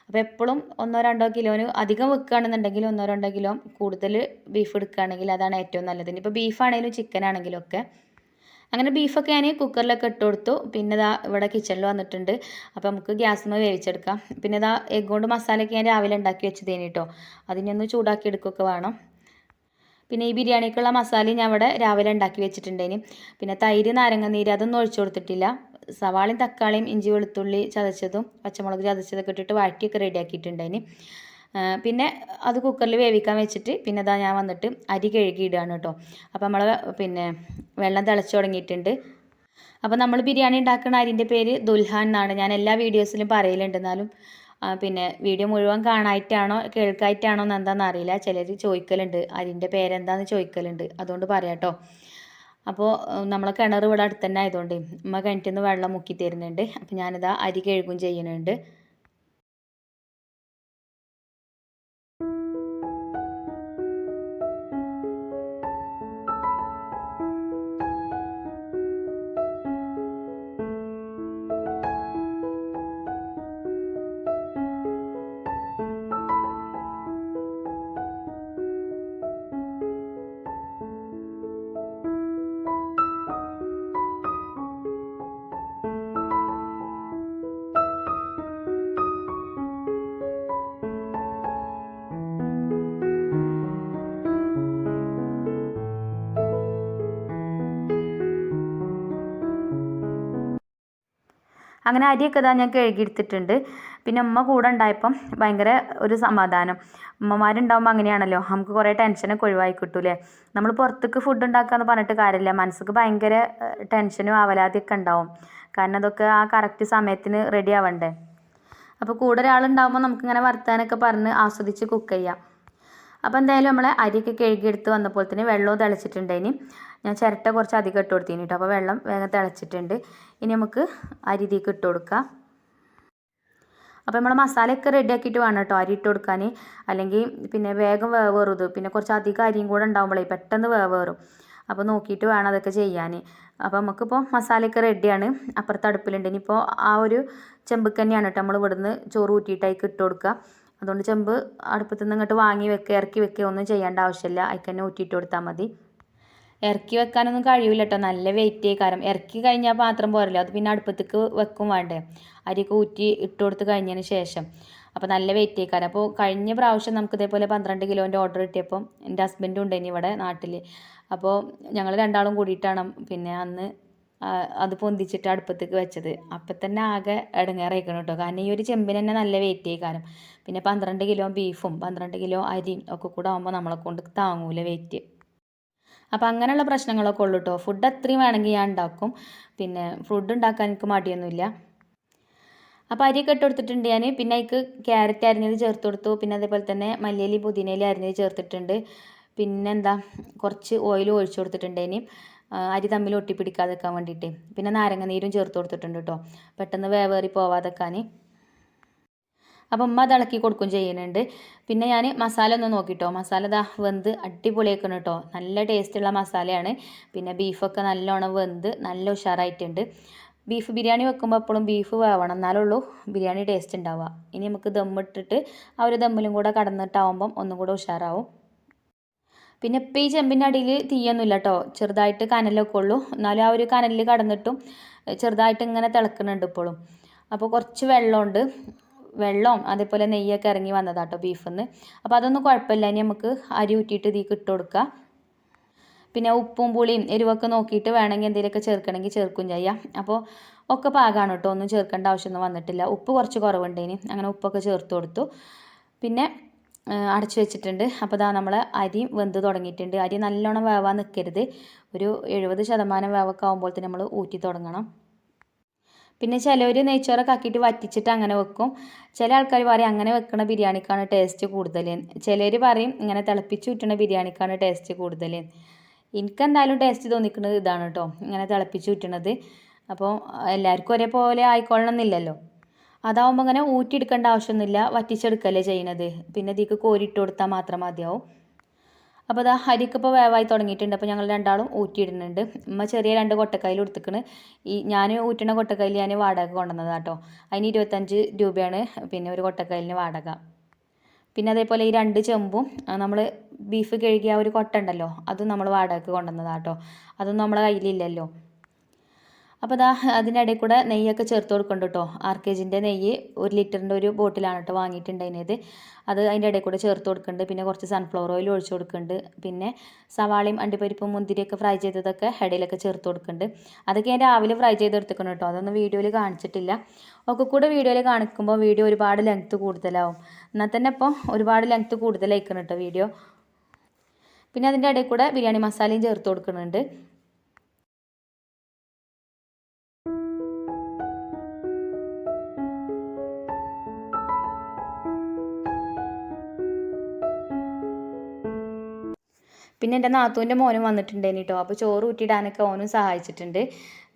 അപ്പോൾ എപ്പോഴും 1-2 കിലോന് അധികം വെക്കുകയാണെന്നുണ്ടെങ്കിൽ 1-2 കിലോ കൂടുതൽ ബീഫ് എടുക്കുകയാണെങ്കിൽ അതാണ് ഏറ്റവും നല്ലത്. ഇനിയിപ്പോൾ ബീഫാണെങ്കിലും ചിക്കൻ ആണെങ്കിലും ഒക്കെ. അങ്ങനെ ബീഫൊക്കെ ഞാൻ കുക്കറിലൊക്കെ ഇട്ട് കൊടുത്തു. പിന്നെ ഇതാ ഇവിടെ കിച്ചണിൽ വന്നിട്ടുണ്ട്. അപ്പോൾ നമുക്ക് ഗ്യാസുമ്മ വേവിച്ചെടുക്കാം. പിന്നെ ഇതാ എഗ് കൊണ്ട് മസാലയൊക്കെ ഞാൻ രാവിലെ ഉണ്ടാക്കി വെച്ചതേനി കേട്ടോ. അതിനൊന്ന് ചൂടാക്കി എടുക്കുകയൊക്കെ വേണം. പിന്നെ ഈ ബിരിയാണിക്കുള്ള മസാലയും ഞാൻ ഇവിടെ രാവിലെ ഉണ്ടാക്കി വെച്ചിട്ടുണ്ടേനി. പിന്നെ തൈര്, നാരങ്ങനീര് അതൊന്നും ഒഴിച്ചു കൊടുത്തിട്ടില്ല. സവാളയും തക്കാളിയും ഇഞ്ചി വെളുത്തുള്ളി ചതച്ചതും പച്ചമുളക് ചതച്ചതൊക്കെ ഇട്ടിട്ട് വഴറ്റിയൊക്കെ റെഡിയാക്കിയിട്ടുണ്ടേനി. പിന്നെ അത് കുക്കറിൽ വേവിക്കാൻ വെച്ചിട്ട് പിന്നെ ഇതാ ഞാൻ വന്നിട്ട് അരി കഴുകി ഇടുകയാണ് കേട്ടോ. അപ്പോൾ നമ്മൾ പിന്നെ വെള്ളം തിളച്ച് തുടങ്ങിയിട്ടുണ്ട്. അപ്പോൾ നമ്മൾ ബിരിയാണി ഉണ്ടാക്കുന്ന അരിൻ്റെ പേര് ദുൽഹാൻ എന്നാണ്. ഞാൻ എല്ലാ വീഡിയോസിലും പറയലുണ്ട്. എന്നാലും പിന്നെ വീഡിയോ മുഴുവൻ കാണായിട്ടാണോ കേൾക്കായിട്ടാണോ എന്ന് എന്താണെന്ന് അറിയില്ല. ചിലർ ചോദിക്കലുണ്ട് അരിൻ്റെ പേരെന്താണെന്ന് ചോദിക്കലുണ്ട്. അതുകൊണ്ട് പറയാം കേട്ടോ. അപ്പോൾ നമ്മളെ കിണർ ഇവിടെ അടുത്ത് തന്നെ ആയതുകൊണ്ട് ഉമ്മ കിണറ്റിൽ നിന്ന് വെള്ളം മുക്കി തരുന്നുണ്ട്. അപ്പോൾ ഞാനിതാ അരി കഴുകും ചെയ്യുന്നുണ്ട്. അങ്ങനെ അരിയൊക്കെ ഇതാ ഞാൻ കഴുകിയെടുത്തിട്ടുണ്ട്. പിന്നെ ഉമ്മ കൂടെ ഉണ്ടായപ്പം ഭയങ്കര ഒരു സമാധാനം. ഉമ്മമാരുണ്ടാകുമ്പോൾ അങ്ങനെയാണല്ലോ, നമുക്ക് കുറേ ടെൻഷനൊക്കെ ഒഴിവായി കിട്ടൂലേ. നമ്മൾ പുറത്തേക്ക് ഫുഡ് ഉണ്ടാക്കാമെന്ന് പറഞ്ഞിട്ട് കാര്യമില്ല, മനസ്സിക്ക് ഭയങ്കര ടെൻഷനും ആവലാതിയൊക്കെ ഉണ്ടാവും. കാരണം അതൊക്കെ ആ കറക്റ്റ് സമയത്തിന് റെഡി ആവണ്ടേ. അപ്പോൾ കൂടെ ഒരാളുണ്ടാകുമ്പോൾ നമുക്കിങ്ങനെ വർത്താനൊക്കെ പറഞ്ഞ് ആസ്വദിച്ച് കുക്ക് ചെയ്യാം. അപ്പോൾ എന്തായാലും നമ്മളെ അരിയൊക്കെ കഴുകിയെടുത്ത് വന്നപ്പോൾ തന്നെ വെള്ളവും തിളച്ചിട്ടുണ്ടേനി. ഞാൻ ചിരട്ട കുറച്ച് അധികം ഇട്ട് കൊടുത്തിന് കേട്ടോ. അപ്പോൾ വെള്ളം വേഗം തിളച്ചിട്ടുണ്ട്. ഇനി നമുക്ക് അരി ഇതിലേക്ക് ഇട്ട് കൊടുക്കാം. അപ്പോൾ നമ്മൾ മസാലയൊക്കെ റെഡിയാക്കിയിട്ട് വേണം കേട്ടോ അരി ഇട്ട് കൊടുക്കാൻ. അല്ലെങ്കിൽ പിന്നെ വേഗം വേവേറും. പിന്നെ കുറച്ച് അധികം അരിയും കൂടെ ഉണ്ടാകുമ്പോഴേ പെട്ടെന്ന് വേവേറും. അപ്പോൾ നോക്കിയിട്ട് വേണം അതൊക്കെ ചെയ്യാൻ. അപ്പോൾ നമുക്കിപ്പോൾ മസാലയൊക്കെ റെഡിയാണ്. അപ്പുറത്ത് അടുപ്പിലുണ്ട്. ഇനിയിപ്പോൾ ആ ഒരു ചെമ്പ് തന്നെയാണ് കേട്ടോ നമ്മൾ ഇവിടുന്ന് ചോറ് ഊറ്റിയിട്ടേക്ക് ഇട്ട് കൊടുക്കുക. അതുകൊണ്ട് ചെമ്പ് അടുപ്പത്തു നിന്ന് ഇങ്ങോട്ട് വാങ്ങി വെക്കുക ഇറക്കി വെക്കുക ഒന്നും ചെയ്യേണ്ട ആവശ്യമില്ല. അതിൽ തന്നെ ഊറ്റിയിട്ട് കൊടുത്താൽ മതി. ഇറക്കി വെക്കാനൊന്നും കഴിയില്ല കേട്ടോ, നല്ല വെയിറ്റ് കാരണം. ഇറക്കി കഴിഞ്ഞാൽ പാത്രം പോരല്ലോ, അത് പിന്നെ അടുപ്പത്തേക്ക് വെക്കും വേണ്ടേ, അരിയൊക്കെ ഊറ്റി ഇട്ട് കൊടുത്ത് കഴിഞ്ഞതിന് ശേഷം. അപ്പോൾ നല്ല വെയിറ്റ് കാരണം. അപ്പോൾ കഴിഞ്ഞ പ്രാവശ്യം നമുക്ക് ഇതേപോലെ 12 കിലോൻ്റെ ഓർഡർ കിട്ടിയപ്പം എൻ്റെ ഹസ്ബൻഡും ഉണ്ടായിനി ഇവിടെ നാട്ടിൽ. അപ്പോൾ ഞങ്ങൾ രണ്ടാളും കൂടിയിട്ടാണ് പിന്നെ അന്ന് അത് പൊന്തിച്ചിട്ട് അടുപ്പത്തേക്ക് വെച്ചത്. അപ്പം തന്നെ ആകെ ഇടങ്ങേറായിക്കണം കേട്ടോ. കാരണം ഈ ഒരു ചെമ്പിന് തന്നെ നല്ല വെയിറ്റ് കാരണം. പിന്നെ 12 കിലോ ബീഫും 12 കിലോ അരിയും ഒക്കെ കൂടെ ആകുമ്പോൾ നമ്മളെ കൊണ്ട് താങ്ങൂല വെയിറ്റ്. അപ്പോൾ അങ്ങനെയുള്ള പ്രശ്നങ്ങളൊക്കെ ഉള്ളൂ കേട്ടോ. ഫുഡ് അത്രയും വേണമെങ്കിൽ ഞാൻ ഉണ്ടാക്കും. പിന്നെ ഫുഡ് ഉണ്ടാക്കാൻ എനിക്ക് മടിയൊന്നുമില്ല. അപ്പോൾ അരിയൊക്കെ ഇട്ട് കൊടുത്തിട്ടുണ്ട് ഞാൻ. പിന്നെ അതിക്ക് ക്യാരറ്റ് അരിഞ്ഞത് ചേർത്ത് കൊടുത്തു. പിന്നെ അതേപോലെ തന്നെ മല്ലിയില പുതിനയില അരിഞ്ഞത് ചേർത്തിട്ടുണ്ട്. പിന്നെന്താ കുറച്ച് ഓയിൽ ഒഴിച്ചു കൊടുത്തിട്ടുണ്ട്. ഇനി അരി തമ്മിൽ ഒട്ടിപ്പിടിക്കാതെ വെക്കാൻ വേണ്ടിയിട്ട്. പിന്നെ നാരങ്ങനീരും ചേർത്ത് കൊടുത്തിട്ടുണ്ട് കേട്ടോ, പെട്ടെന്ന് വേവേറി പോവാതെക്കാൻ. അപ്പം ഉമ്മ അത് ഇളക്കി കൊടുക്കും ചെയ്യുന്നുണ്ട്. പിന്നെ ഞാൻ മസാല ഒന്ന് നോക്കിട്ടോ. മസാല ഇതാ വെന്ത് അടിപൊളിയാക്കണം കേട്ടോ. നല്ല ടേസ്റ്റുള്ള മസാലയാണ്. പിന്നെ ബീഫൊക്കെ നല്ലോണം വെന്ത് നല്ല ഉഷാറായിട്ടുണ്ട്. ബീഫ് ബിരിയാണി വെക്കുമ്പോൾ എപ്പോഴും ബീഫ് വേവണം, എന്നാലുള്ളൂ ബിരിയാണി ടേസ്റ്റ് ഉണ്ടാവുക. ഇനി നമുക്ക് ദമ്മിട്ടിട്ട് ആ ഒരു ദമ്മിലും കൂടെ കടന്നിട്ടാവുമ്പം ഒന്നും കൂടെ ഉഷാറാവും. പിന്നെ ഇപ്പം ഈ ചെമ്പിൻ്റെ അടിയിൽ തീയൊന്നുമില്ല കേട്ടോ, ചെറുതായിട്ട് കനലൊക്കെ ഉള്ളൂ. എന്നാലും ആ ഒരു കനലിൽ കടന്നിട്ടും ചെറുതായിട്ട് ഇങ്ങനെ തിളക്കുന്നുണ്ട് ഇപ്പോഴും. അപ്പോൾ കുറച്ച് വെള്ളമുണ്ട്, വെള്ളവും അതേപോലെ നെയ്യൊക്കെ ഇറങ്ങി വന്നതാട്ടോ ബീഫിൽ നിന്ന്. അപ്പോൾ അതൊന്നും കുഴപ്പമില്ല. ഇനി നമുക്ക് അരി ഊറ്റിയിട്ട് ഇതിലേക്ക് ഇട്ട് കൊടുക്കുക. പിന്നെ ഉപ്പും പുളിയും എരിവൊക്കെ നോക്കിയിട്ട് വേണമെങ്കിൽ എന്തെങ്കിലുമൊക്കെ ചേർക്കണമെങ്കിൽ ചേർക്കും ചെയ്യാം. അപ്പോൾ ഒക്കെ പാകമാണ് കേട്ടോ, ഒന്നും ചേർക്കേണ്ട ആവശ്യമൊന്നും വന്നിട്ടില്ല. ഉപ്പ് കുറച്ച് കുറവുണ്ടേനി, അങ്ങനെ ഉപ്പൊക്കെ ചേർത്ത് കൊടുത്തു. പിന്നെ അടച്ചു വെച്ചിട്ടുണ്ട്. അപ്പോൾ ഇതാ നമ്മൾ അരി വെന്ത് തുടങ്ങിയിട്ടുണ്ട്. അരി നല്ലോണം വേവാൻ നിൽക്കരുത്. ഒരു 70% വേവൊക്കെ ആകുമ്പോൾ തന്നെ നമ്മൾ ഊറ്റി തുടങ്ങണം. പിന്നെ ചിലവർ നെയ്ച്ചോറൊക്കെ ആക്കിയിട്ട് വറ്റിച്ചിട്ട് അങ്ങനെ വെക്കും. ചില ആൾക്കാർ പറയും അങ്ങനെ വെക്കണ ബിരിയാണിക്കാണ് ടേസ്റ്റ് കൂടുതൽ. ചിലർ പറയും ഇങ്ങനെ തിളപ്പിച്ച് ഊറ്റണ ബിരിയാണിക്കാണ് ടേസ്റ്റ് കൂടുതൽ. എനിക്കെന്തായാലും ടേസ്റ്റ് തോന്നിക്കുന്നത് ഇതാണ് കേട്ടോ, ഇങ്ങനെ തിളപ്പിച്ച് ഊറ്റണത്. അപ്പോൾ എല്ലാവർക്കും ഒരേപോലെ ആയിക്കൊള്ളണമെന്നില്ലല്ലോ. അതാവുമ്പോൾ ഇങ്ങനെ ഊറ്റിയെടുക്കേണ്ട ആവശ്യമൊന്നുമില്ല, വറ്റിച്ചെടുക്കല്ലേ ചെയ്യണത്. പിന്നെ ഇതിലേക്ക് കോരിയിട്ട് കൊടുത്താൽ മാത്രം മതിയാവും. അപ്പോൾ അതാ അരിക്ക് ഇപ്പോൾ വേവായി തുടങ്ങിയിട്ടുണ്ട്. അപ്പോൾ ഞങ്ങൾ രണ്ടാളും ഊറ്റിയിടുന്നുണ്ട്. ഉമ്മ ചെറിയ 2 കൊട്ടക്കയിൽ എടുത്തിക്കണ്. ഞാൻ ഊറ്റണ കൊട്ടക്കയിൽ ഞാൻ വാടക കൊണ്ടുവന്നതാണ് കേട്ടോ. അതിന് 25 രൂപയാണ് പിന്നെ ഒരു കൊട്ടക്കയിലിന് വാടക. പിന്നെ അതേപോലെ ഈ 2 ചെമ്പും നമ്മൾ ബീഫ് കഴുകിയ ഒരു കൊട്ട ഉണ്ടല്ലോ, അതും നമ്മൾ വാടകയ്ക്ക് കൊണ്ടുവന്നതാണ് കേട്ടോ. അതൊന്നും നമ്മളെ കയ്യിലില്ലല്ലോ. അപ്പോൾ അതാ അതിൻ്റെ ഇടയിൽ കൂടെ നെയ്യൊക്കെ ചേർത്ത് കൊടുക്കുന്നുണ്ട് കേട്ടോ. RKGൻ്റെ നെയ്യ് 1 ലിറ്ററിൻ്റെ ഒരു ബോട്ടിലാണ് കേട്ടോ വാങ്ങിയിട്ടുണ്ടായിരുന്നത്. അത് അതിൻ്റെ ഇടയിൽ കൂടെ ചേർത്ത് കൊടുക്കുന്നുണ്ട്. പിന്നെ കുറച്ച് സൺഫ്ലവർ ഓയിൽ ഒഴിച്ച് കൊടുക്കുന്നുണ്ട്. പിന്നെ സവാളയും അണ്ടിപ്പരിപ്പും മുന്തിരിയൊക്കെ ഫ്രൈ ചെയ്തതൊക്കെ ഇടയിലൊക്കെ ചേർത്ത് കൊടുക്കുന്നുണ്ട്. അതൊക്കെ ഞാൻ രാവിലെ ഫ്രൈ ചെയ്തെടുത്തിക്കണം കേട്ടോ. അതൊന്നും വീഡിയോയിൽ കാണിച്ചിട്ടില്ല. ഒക്കെ കൂടെ വീഡിയോയിൽ കാണിക്കുമ്പോൾ വീഡിയോ ഒരുപാട് ലെങ്ത്ത് കൂടുതലാവും. എന്നാൽ തന്നെ ഇപ്പോൾ ഒരുപാട് ലെങ്ത്ത് കൂടുതലായിരിക്കണം കേട്ടോ വീഡിയോ. പിന്നെ അതിൻ്റെ ഇടയിൽ കൂടെ ബിരിയാണി മസാലയും ചേർത്ത് കൊടുക്കുന്നുണ്ട്. പിന്നെ എൻ്റെ നാത്തൂൻ്റെ മോനും വന്നിട്ടുണ്ടായിരുന്നു കേട്ടോ. അപ്പോൾ ചോറ് ഊറ്റിയിടാനൊക്കെ ഓനും സഹായിച്ചിട്ടുണ്ട്.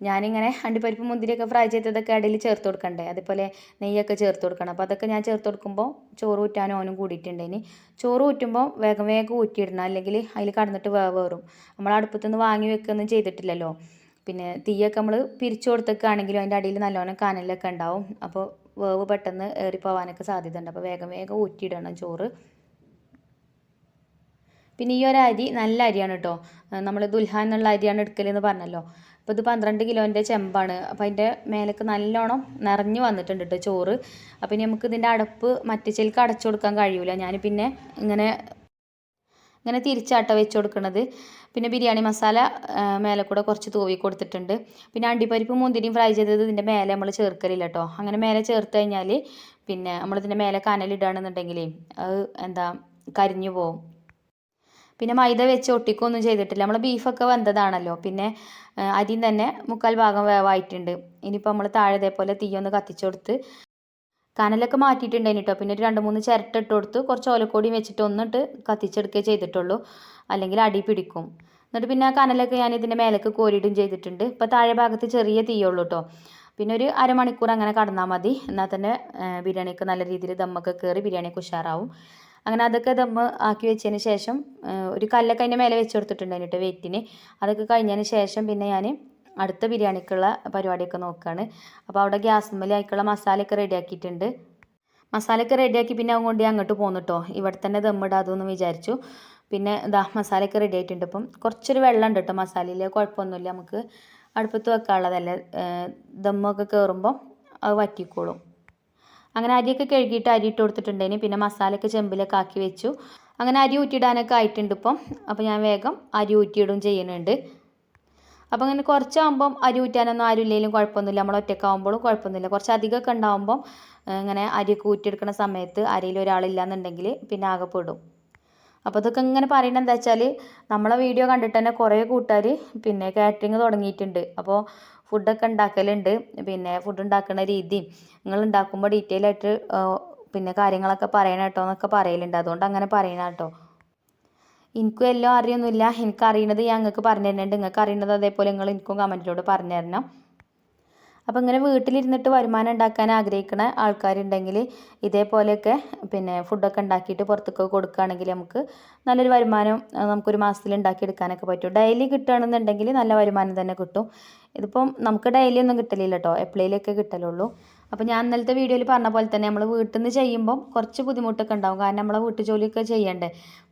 ഞാനിങ്ങനെ അണ്ടിപ്പരിപ്പ് മുന്തിരിയൊക്കെ ഫ്രൈ ചെയ്തതൊക്കെ ഇടയിൽ ചേർത്ത് കൊടുക്കണ്ടേ, അതുപോലെ നെയ്യൊക്കെ ചേർത്ത് കൊടുക്കണം. അപ്പോൾ അതൊക്കെ ഞാൻ ചേർത്ത് കൊടുക്കുമ്പോൾ ചോറ് ഊറ്റാനും ഓനും കൂടിയിട്ടുണ്ടായിന്. ചോറ് ഊറ്റുമ്പോൾ വേഗം വേഗം ഊറ്റിയിടണം, അല്ലെങ്കിൽ അതിൽ കടന്നിട്ട് വേവേറും. നമ്മൾ അടുപ്പത്തുനിന്ന് വാങ്ങി വെക്കുകയൊന്നും ചെയ്തിട്ടില്ലല്ലോ. പിന്നെ തീയൊക്കെ നമ്മൾ പിരിച്ചു കൊടുത്തൊക്കെയാണെങ്കിലും അതിൻ്റെ അടിയിൽ നല്ലോണം കനലൊക്കെ ഉണ്ടാവും. അപ്പോൾ വേവ് പെട്ടെന്ന് ഏറിപ്പോവാനൊക്കെ സാധ്യത ഉണ്ട്. അപ്പോൾ വേഗം വേഗം ഊറ്റിയിടണം ചോറ്. പിന്നെ ഈ ഒരു അരി നല്ല അരിയാണ് കേട്ടോ. നമ്മൾ ദുൽഹാൻ എന്നുള്ള അരിയാണ് എടുക്കലെന്ന് പറഞ്ഞല്ലോ. അപ്പോൾ ഇത് 12 കിലോൻ്റെ ചെമ്പാണ്. അപ്പോൾ അതിൻ്റെ മേലേക്ക് നല്ലോണം നിറഞ്ഞു വന്നിട്ടുണ്ട് കേട്ടോ ചോറ്. അപ്പോൾ ഇനി നമുക്ക് ഇതിൻ്റെ അടപ്പ് മറ്റിച്ചേൽക്ക് അടച്ചു കൊടുക്കാൻ കഴിയൂല. ഞാൻ പിന്നെ ഇങ്ങനെ തിരിച്ചാട്ട വെച്ച് കൊടുക്കുന്നത്. പിന്നെ ബിരിയാണി മസാല മേലെ കൂടെ കുറച്ച് തൂവി കൊടുത്തിട്ടുണ്ട്. പിന്നെ അണ്ടിപ്പരിപ്പ് മുന്തിരിയും ഫ്രൈ ചെയ്തത് ഇതിൻ്റെ മേലെ നമ്മൾ ചേർക്കലില്ല കേട്ടോ. അങ്ങനെ മേലെ ചേർത്ത് കഴിഞ്ഞാൽ പിന്നെ നമ്മളിതിൻ്റെ മേലെ കനലിടുകയാണെന്നുണ്ടെങ്കിൽ അത് കരിഞ്ഞു പോവും. പിന്നെ മൈദ വെച്ച് ഒട്ടിക്കൊന്നും ചെയ്തിട്ടില്ല. നമ്മൾ ബീഫൊക്കെ വെന്തതാണല്ലോ. പിന്നെ അരിയും തന്നെ 3/4 ഭാഗം വേവായിട്ടുണ്ട്. ഇനിയിപ്പോൾ നമ്മൾ താഴെ ഇതേപോലെ തീയൊന്ന് കത്തിച്ചു കൊടുത്ത് കനലൊക്കെ മാറ്റിയിട്ടുണ്ടായിന് കേട്ടോ. പിന്നെ ഒരു 2-3 ചിരട്ട ഇട്ട് കൊടുത്ത് കുറച്ച് ഓലക്കോടിയും വെച്ചിട്ട് ഒന്നിട്ട് കത്തിച്ചെടുക്കേ ചെയ്തിട്ടുള്ളൂ, അല്ലെങ്കിൽ അടി പിടിക്കും. എന്നിട്ട് പിന്നെ ആ കനലൊക്കെ ഞാൻ ഇതിൻ്റെ മേലേക്ക് കോരിയിടും ചെയ്തിട്ടുണ്ട്. ഇപ്പോൾ താഴെ ഭാഗത്ത് ചെറിയ തീയുള്ളൂ കേട്ടോ. പിന്നെ ഒരു അരമണിക്കൂർ അങ്ങനെ കടന്നാൽ മതി. എന്നാൽ തന്നെ ബിരിയാണിക്ക് നല്ല രീതിയിൽ ദമ്മൊക്കെ കയറി ബിരിയാണിയൊക്കെ ഉഷാറാവും. അങ്ങനെ അതൊക്കെ ദമ്മ് ആക്കി വെച്ചതിന് ശേഷം ഒരു കല്ലൊക്കെ അതിൻ്റെ മേലെ വെച്ച് കൊടുത്തിട്ടുണ്ടായിരുന്നു കേട്ടോ വെയിറ്റിന്. അതൊക്കെ കഴിഞ്ഞതിന് ശേഷം പിന്നെ ഞാൻ അടുത്ത ബിരിയാണിക്കുള്ള പരിപാടിയൊക്കെ നോക്കുകയാണ്. അപ്പോൾ അവിടെ ഗ്യാസുമ്മൽ അതിലേക്കുള്ള മസാലയൊക്കെ റെഡിയാക്കിയിട്ടുണ്ട്. മസാലയൊക്കെ റെഡിയാക്കി പിന്നെ കൊണ്ട് അങ്ങോട്ട് പോന്നു കേട്ടോ. ഇവിടെ തന്നെ ദമ്മിടാതെന്ന് വിചാരിച്ചു. പിന്നെ മസാലയൊക്കെ റെഡി ആയിട്ടുണ്ട്. ഇപ്പം കുറച്ചൊരു വെള്ളം ഉണ്ട് കേട്ടോ മസാലയിൽ. കുഴപ്പമൊന്നുമില്ല, നമുക്ക് അടുപ്പത്ത് വെക്കാനുള്ളതല്ലേ. ദമ്മൊക്കെ കയറുമ്പോൾ അത് വറ്റിക്കോളും. അങ്ങനെ അരിയൊക്കെ കഴുകിയിട്ട് അരി ഇട്ട് കൊടുത്തിട്ടുണ്ടേന്. പിന്നെ മസാലയൊക്കെ ചെമ്പിലൊക്കെ ആക്കി വെച്ചു. അങ്ങനെ അരി ഊറ്റിയിടാനൊക്കെ ആയിട്ടുണ്ട് ഇപ്പം. അപ്പോൾ ഞാൻ വേഗം അരി ഊറ്റിയിടും ചെയ്യുന്നുണ്ട്. അപ്പോൾ അങ്ങനെ കുറച്ചാകുമ്പം അരി ഊറ്റാനൊന്നും ആരും ഇല്ലെങ്കിലും കുഴപ്പമൊന്നുമില്ല. നമ്മൾ ഒറ്റയ്ക്കാവുമ്പോഴും കുഴപ്പമൊന്നുമില്ല. കുറച്ച് അധികമൊക്കെ ഉണ്ടാകുമ്പം ഇങ്ങനെ അരിയൊക്കെ ഊറ്റിയെടുക്കുന്ന സമയത്ത് അരിയിൽ ഒരാളില്ലാന്നുണ്ടെങ്കിൽ പിന്നെ ആകെ പെടും. അപ്പോൾ ഇതൊക്കെ ഇങ്ങനെ പറയുന്നത് എന്താ വെച്ചാൽ നമ്മളെ വീഡിയോ കണ്ടിട്ട് തന്നെ കുറേ കൂട്ടുകാർ പിന്നെ കാറ്ററിങ് തുടങ്ങിയിട്ടുണ്ട്. അപ്പോൾ ഫുഡൊക്കെ ഉണ്ടാക്കലുണ്ട്. പിന്നെ ഫുഡ് ഉണ്ടാക്കുന്ന രീതിയും നിങ്ങൾ ഉണ്ടാക്കുമ്പോൾ ഡീറ്റെയിൽ ആയിട്ട് പിന്നെ കാര്യങ്ങളൊക്കെ പറയണം കേട്ടോ എന്നൊക്കെ പറയലുണ്ട്. അതുകൊണ്ട് അങ്ങനെ പറയണം കേട്ടോ. എനിക്കും എല്ലാം അറിയൊന്നുമില്ല. എനിക്കറിയണത് ഞാൻ നിങ്ങൾക്ക് പറഞ്ഞു തരുന്നുണ്ട്. നിങ്ങൾക്ക് അറിയണത് അതേപോലെ നിങ്ങൾ എനിക്കും കമൻറ്റിലൂടെ പറഞ്ഞു തരണം. അപ്പോൾ ഇങ്ങനെ വീട്ടിലിരുന്നിട്ട് വരുമാനം ഉണ്ടാക്കാൻ ആഗ്രഹിക്കുന്ന ആൾക്കാരുണ്ടെങ്കിൽ ഇതേപോലെയൊക്കെ പിന്നെ ഫുഡൊക്കെ ഉണ്ടാക്കിയിട്ട് പുറത്തൊക്കെ കൊടുക്കുകയാണെങ്കിൽ നമുക്ക് നല്ലൊരു വരുമാനം നമുക്കൊരു മാസത്തിൽ ഉണ്ടാക്കിയെടുക്കാനൊക്കെ പറ്റും. ഡെയിലി കിട്ടുകയാണെന്നുണ്ടെങ്കിൽ നല്ല വരുമാനം തന്നെ കിട്ടും. ഇതിപ്പം നമുക്ക് ഡെയിലി ഒന്നും കിട്ടലില്ല കേട്ടോ, എപ്പോഴേലൊക്കെ കിട്ടലുള്ളൂ. അപ്പോൾ ഞാൻ ഇന്നലത്തെ വീഡിയോയിൽ പറഞ്ഞ പോലെ തന്നെ നമ്മൾ വീട്ടിൽ നിന്ന് ചെയ്യുമ്പം കുറച്ച് ബുദ്ധിമുട്ടൊക്കെ ഉണ്ടാവും. കാരണം നമ്മളെ വീട്ടു ജോലിയൊക്കെ ചെയ്യണ്ടേ.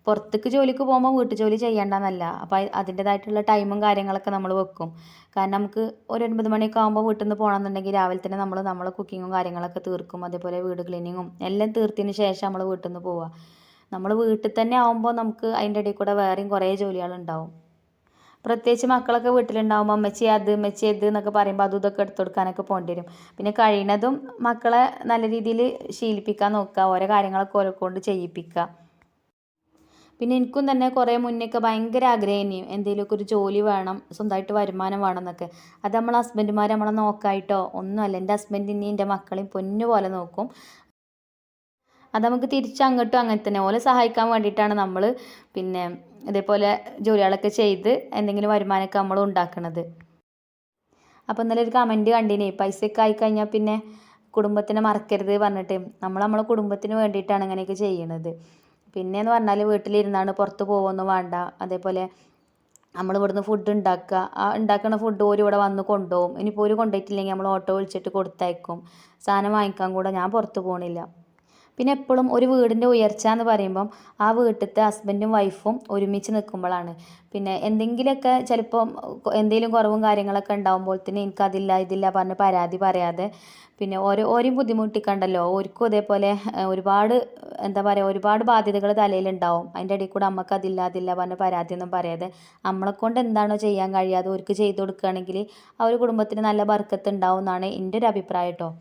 പുറത്തേക്ക് ജോലിക്ക് പോകുമ്പോൾ വീട്ടു ജോലി ചെയ്യേണ്ടെന്നല്ല. അപ്പോൾ അതിൻ്റേതായിട്ടുള്ള ടൈമും കാര്യങ്ങളൊക്കെ നമ്മൾ വെക്കും. കാരണം നമുക്ക് ഒരു 9 മണിയൊക്കെ ആകുമ്പോൾ വീട്ടിൽ നിന്ന് പോകണമെന്നുണ്ടെങ്കിൽ രാവിലെ തന്നെ നമ്മൾ കുക്കിങ്ങും കാര്യങ്ങളൊക്കെ തീർക്കും. അതേപോലെ വീട് ക്ലീനിങ്ങും എല്ലാം തീർത്തതിന് ശേഷം നമ്മൾ വീട്ടിൽ നിന്ന് പോവുക. നമ്മൾ വീട്ടിൽ തന്നെ ആകുമ്പോൾ നമുക്ക് അതിൻ്റെ ഇടയിൽ കൂടെ വേറെയും കുറേ ജോലികളുണ്ടാവും. പ്രത്യേകിച്ച് മക്കളൊക്കെ വീട്ടിലുണ്ടാകുമ്പോൾ അമ്മച്ചി അത് എന്നൊക്കെ പറയുമ്പോൾ അതും ഇതൊക്കെ എടുത്തു കൊടുക്കാനൊക്കെ പോകേണ്ടി വരും. പിന്നെ കഴിയുന്നതും മക്കളെ നല്ല രീതിയിൽ ശീലിപ്പിക്കാൻ നോക്കുക. ഓരോ കാര്യങ്ങളൊക്കെ ഓരോ കൊണ്ട് ചെയ്യിപ്പിക്കുക. പിന്നെ എനിക്കും തന്നെ കുറേ മുന്നേയൊക്കെ ഭയങ്കര ആഗ്രഹം എന്തെങ്കിലുമൊക്കെ ഒരു ജോലി വേണം, സ്വന്തമായിട്ട് വരുമാനം വേണം എന്നൊക്കെ. അത് നമ്മളെ ഹസ്ബൻഡുമാർ നമ്മളെ നോക്കായിട്ടോ ഒന്നുമല്ല. എൻ്റെ ഹസ്ബൻഡിനെയും എൻ്റെ മക്കളെയും പൊന്നു പോലെ നോക്കും. അത് നമുക്ക് തിരിച്ചങ്ങോട്ടും അങ്ങനെ തന്നെ ഓലെ സഹായിക്കാൻ വേണ്ടിയിട്ടാണ് നമ്മൾ പിന്നെ ഇതേപോലെ ജോലികളൊക്കെ ചെയ്ത് എന്തെങ്കിലും വരുമാനമൊക്കെ നമ്മളും ഉണ്ടാക്കുന്നത്. അപ്പോൾ ഇന്നലെ ഒരു കമൻറ്റ് കണ്ടിനെ പൈസയൊക്കെ ആയിക്കഴിഞ്ഞാൽ പിന്നെ കുടുംബത്തിനെ മറക്കരുത് പറഞ്ഞിട്ട് നമ്മളെ കുടുംബത്തിന് വേണ്ടിയിട്ടാണ് ഇങ്ങനെയൊക്കെ ചെയ്യണത്. പിന്നെയെന്ന് പറഞ്ഞാൽ വീട്ടിലിരുന്നാണ് പുറത്ത് പോകുമൊന്നും വേണ്ട. അതേപോലെ നമ്മൾ ഇവിടുന്ന് ഫുഡ് ഉണ്ടാക്കുക, ആ ഉണ്ടാക്കുന്ന ഫുഡ് ഓര് ഇവിടെ വന്ന് കൊണ്ടുപോകും. ഇനിയിപ്പോൾ ഓര് കൊണ്ടുപോയിട്ടില്ലെങ്കിൽ നമ്മൾ ഓട്ടോ വിളിച്ചിട്ട് കൊടുത്തയക്കും. സാധനം വാങ്ങിക്കാൻ കൂടെ ഞാൻ പുറത്ത് പോകണില്ല. പിന്നെ എപ്പോഴും ഒരു വീടിൻ്റെ ഉയർച്ച എന്ന് പറയുമ്പം ആ വീട്ടിലത്തെ ഹസ്ബൻഡും വൈഫും ഒരുമിച്ച് നിൽക്കുമ്പോഴാണ്. പിന്നെ എന്തെങ്കിലുമൊക്കെ ചിലപ്പം എന്തെങ്കിലും കുറവും കാര്യങ്ങളൊക്കെ ഉണ്ടാകുമ്പോൾ തന്നെ എനിക്കതില്ല ഇതില്ല പറഞ്ഞ് പരാതി പറയാതെ പിന്നെ ഓരെയും ബുദ്ധിമുട്ടിക്കണ്ടല്ലോ. ഓർക്കും അതേപോലെ ഒരുപാട് എന്താ പറയുക ഒരുപാട് ബാധ്യതകൾ തലയിലുണ്ടാവും. അതിൻ്റെ ഇടയിൽ കൂടെ അമ്മക്ക് അതില്ല പറഞ്ഞ് പരാതിയൊന്നും പറയാതെ നമ്മളെക്കൊണ്ട് എന്താണോ ചെയ്യാൻ കഴിയാതെ ഓർക്ക് ചെയ്ത് കൊടുക്കുകയാണെങ്കിൽ ആ ഒരു കുടുംബത്തിന് നല്ല ബർക്കത്ത് ഉണ്ടാവും എന്നാണ് എൻ്റെ ഒരു അഭിപ്രായം കേട്ടോ.